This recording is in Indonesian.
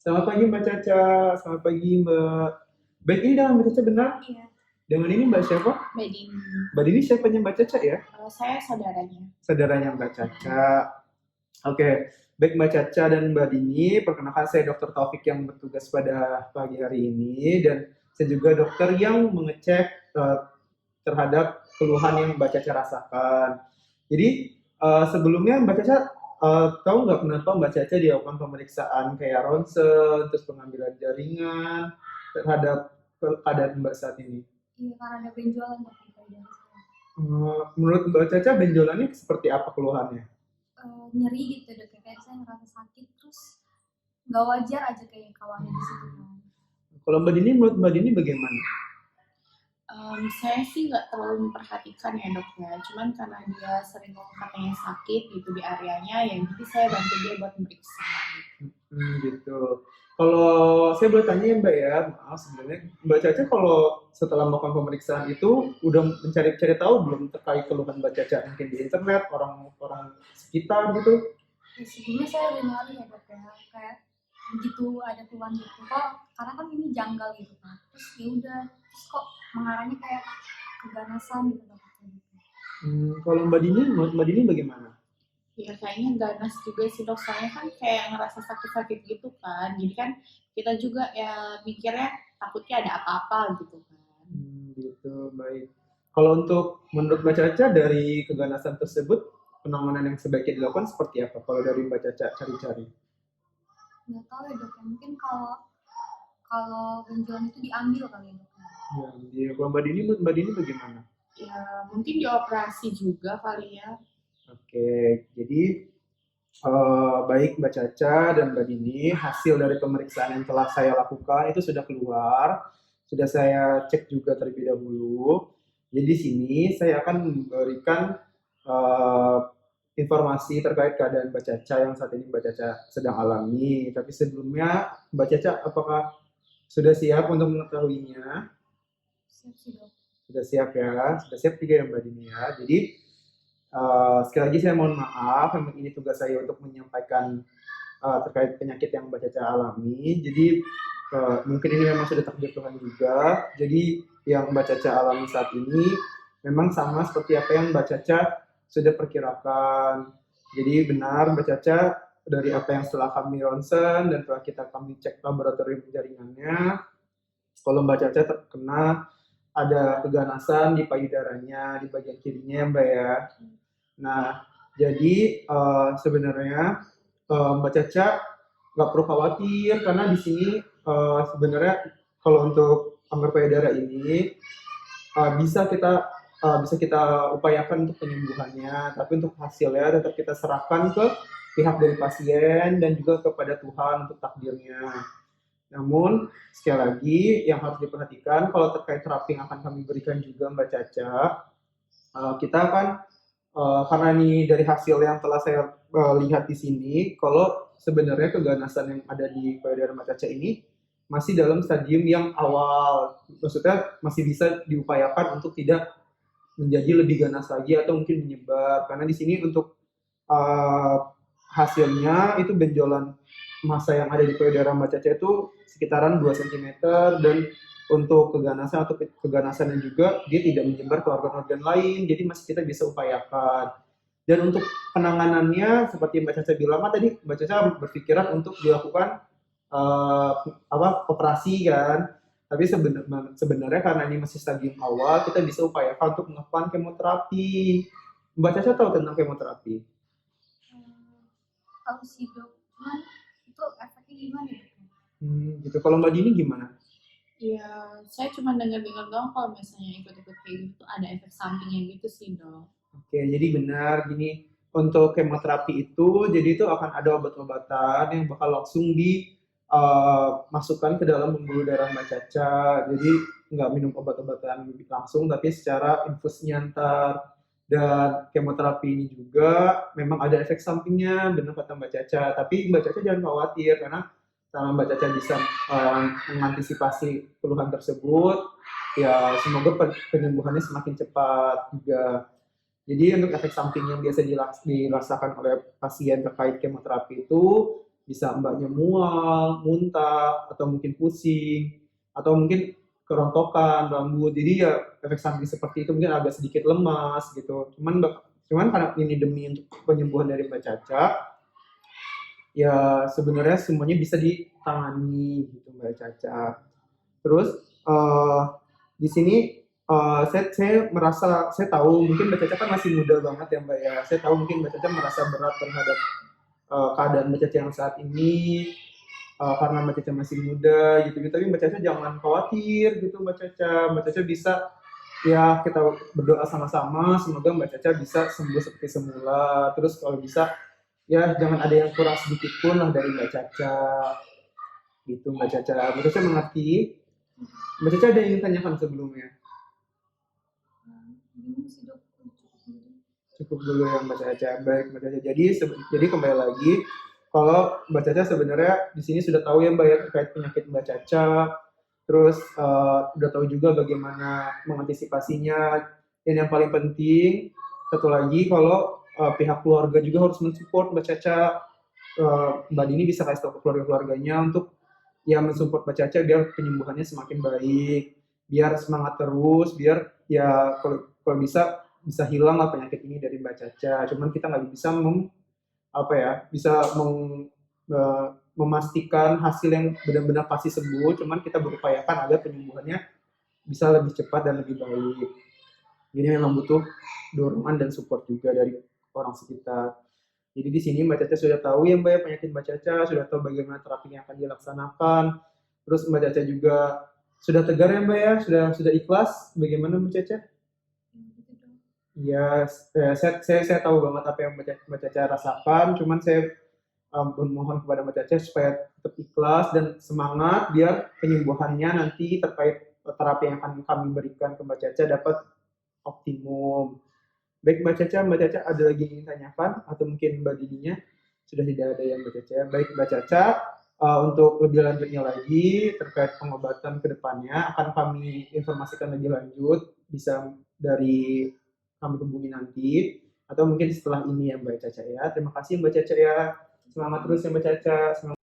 Selamat pagi Mbak Caca, selamat pagi Mbak. Baik, ini dengan Mbak Caca benar? Iya, Dengan ini Mbak siapa? Mbak Dini. Mbak Dini siapanya Mbak Caca ya? Saya saudaranya. Saudaranya Mbak Caca. Oke, baik Mbak Caca dan Mbak Dini, perkenalkan saya Dr. Taufik yang bertugas pada pagi hari ini dan saya juga dokter yang mengecek terhadap keluhan yang Mbak Caca rasakan. Jadi sebelumnya Mbak Caca tahu nggak kenapa Mbak Caca dilakukan pemeriksaan kayak ronsen, terus pengambilan jaringan terhadap keadaan Mbak saat ini? Iya, karena ada benjolan tapi dari saya. Menurut Mbak Caca benjolannya seperti apa keluhannya? Nyeri gitu dok, kayak saya ngerasa sakit terus nggak wajar aja kayak kalau ada di situ kan. Kalau Mbak Dini, menurut Mbak Dini bagaimana? Saya sih nggak terlalu memperhatikan ya dok ya, cuman karena dia sering ngomong katanya sakit gitu di areanya, ya jadi saya bantu dia buat meriksa gitu. Gitu. Kalau saya boleh tanya ya Mbak ya, maaf sebenarnya Mbak Caca kalau setelah melakukan pemeriksaan itu udah mencari-cari tahu belum terkait keluhan Mbak Caca mungkin di internet orang-orang sekitar gitu? Ya, sebelumnya saya udah nyari ya dok ya, kayak begitu ada keluhan gitu kok, karena kan ini janggal gitu kan. Terus ya udah, terus kok mengarahnya kayak keganasan gitu dok. Kalau Mbak Dini, menurut Mbak Dini bagaimana? Ya kayaknya ganas juga sih dok, soalnya kan kayak ngerasa sakit-sakit gitu kan. Jadi kan kita juga ya mikirnya takutnya ada apa-apa gitu kan. Gitu, baik. Kalau untuk menurut Mbak Caca dari keganasan tersebut, penanganan yang sebaiknya dilakukan seperti apa? Kalau dari Mbak Caca cari-cari. Nggak tahu ya dok ya, mungkin kalau kalau benjolan itu diambil kali ya dok ya. Kalau Mbak Dini bagaimana? Ya mungkin dioperasi juga kali ya. Oke, jadi baik Mbak Caca dan Mbak Dini, hasil dari pemeriksaan yang telah saya lakukan itu sudah keluar, sudah saya cek juga terlebih dahulu. Jadi di sini saya akan memberikan eh, informasi terkait keadaan Mbak Caca yang saat ini Mbak Caca sedang alami. Tapi sebelumnya Mbak Caca apakah sudah siap untuk mengetahuinya? Siap sih dok. Sudah siap ya, sudah siap juga ya Mbak Dini ya. Jadi sekali lagi saya mohon maaf, memang ini tugas saya untuk menyampaikan terkait penyakit yang Mbak Caca alami. Jadi mungkin ini memang sudah takdir Tuhan juga. Jadi yang Mbak Caca alami saat ini memang sama seperti apa yang Mbak Caca sudah perkirakan. Jadi benar Mbak Caca dari apa yang setelah kami ronsen dan setelah kami cek laboratorium jaringannya, kalau Mbak Caca terkena ada keganasan di payudaranya di bagian kirinya Mbak ya. Nah, jadi sebenarnya Mbak Caca nggak perlu khawatir karena di sini sebenarnya kalau untuk kanker payudara ini bisa kita upayakan untuk penyembuhannya, tapi untuk hasilnya tetap kita serahkan ke pihak dari pasien dan juga kepada Tuhan untuk takdirnya. Namun sekali lagi yang harus diperhatikan kalau terkait terapi yang akan kami berikan juga Mbak Caca, kita akan karena ini dari hasil yang telah saya lihat di sini, kalau sebenarnya keganasan yang ada di payudara Mbak Caca ini masih dalam stadium yang awal, maksudnya masih bisa diupayakan untuk tidak menjadi lebih ganas lagi atau mungkin menyebar. Karena di sini untuk hasilnya itu benjolan massa yang ada di payudara Mbak Caca itu sekitaran 2 cm dan untuk keganasan atau keganasannya juga dia tidak menyebar ke organ-organ lain, jadi masih kita bisa upayakan. Dan untuk penanganannya seperti Mbak Caca bilang tadi, Mbak Caca berpikiran untuk dilakukan operasi kan, tapi sebenarnya karena ini masih stadium awal, kita bisa upayakan untuk melakukan kemoterapi. Mbak Caca tahu tentang kemoterapi? Tahu sih dok, cuman itu efeknya gimana ya? Gitu. Kalau Mbak Dini gimana? Ya, saya cuma dengar-dengar doang kalau misalnya ikut-ikut kayak gitu ada efek sampingnya gitu sih dok. Oke, jadi benar gini, untuk kemoterapi itu, jadi itu akan ada obat-obatan yang bakal langsung dimasukkan ke dalam pembuluh darah Mbak Caca. Jadi nggak minum obat-obatan langsung, tapi secara infus nyantar. Dan kemoterapi ini juga memang ada efek sampingnya, benar kata Mbak Caca. Tapi Mbak Caca jangan khawatir, karena sama Mbak Caca bisa mengantisipasi keluhan tersebut, ya semoga penyembuhannya semakin cepat juga. Jadi untuk efek samping yang biasa dirasakan oleh pasien terkait kemoterapi itu bisa mbaknya mual, muntah, atau mungkin pusing, atau mungkin kerontokan rambut. Jadi ya efek samping seperti itu mungkin agak sedikit lemas gitu. Cuman karena ini demi untuk penyembuhan dari Mbak Caca, ya sebenarnya semuanya bisa ditangani gitu Mbak Caca. Terus eh, di sini saya merasa saya tahu mungkin Mbak Caca kan masih muda banget ya Mbak ya. Saya tahu mungkin Mbak Caca merasa berat terhadap keadaan Mbak Caca yang saat ini, karena Mbak Caca masih muda gitu. Tapi Mbak Caca jangan khawatir gitu Mbak Caca. Mbak Caca bisa, ya kita berdoa sama-sama semoga Mbak Caca bisa sembuh seperti semula. Terus kalau bisa ya jangan ada yang kurang sedikit pun lah dari Mbak Caca gitu Mbak Caca. Mbak Caca mengerti. Mbak Caca ada yang ingin tanyakan sebelumnya? Bingung sih dok, cukup dulu. Cukup dulu ya Mbak Caca. Baik Mbak Caca. Jadi kembali lagi, kalau Mbak Caca sebenarnya di sini sudah tahu ya Mbak ya terkait penyakit Mbak Caca. Terus udah tahu juga bagaimana mengantisipasinya. Dan yang paling penting satu lagi, kalau pihak keluarga juga harus mensupport Mbak Caca. Mbak Dini bisa kasih tahu ke keluarga-keluarganya untuk ya mensupport Mbak Caca biar penyembuhannya semakin baik, biar semangat terus, biar ya kalau bisa hilang lah penyakit ini dari Mbak Caca. Cuman kita nggak bisa apa ya, bisa memastikan hasil yang benar-benar pasti sembuh. Cuman kita berupayakan agar penyembuhannya bisa lebih cepat dan lebih baik. Jadi memang butuh dorongan dan support juga dari orang sekitar. Jadi di sini Mbak Caca sudah tahu ya Mbak ya penyakit Mbak Caca, sudah tahu bagaimana terapi yang akan dilaksanakan. Terus Mbak Caca juga sudah tegar ya Mbak ya, sudah ikhlas. Bagaimana Mbak Caca? Ya, saya tahu banget apa yang Mbak Caca rasakan. Cuman saya memohon kepada Mbak Caca supaya tetap ikhlas dan semangat biar penyembuhannya nanti terkait terapi yang akan kami berikan ke Mbak Caca dapat optimum. Baik Mbak Caca ada lagi yang ingin tanyakan atau mungkin Mbak Dininya sudah tidak ada yang Mbak Caca. Baik Mbak Caca, untuk lebih lanjutnya lagi terkait pengobatan ke depannya akan kami informasikan lebih lanjut, bisa dari kami hubungi nanti atau mungkin setelah ini ya Mbak Caca ya. Terima kasih Mbak Caca ya. Semangat terus ya Mbak Caca. Semangat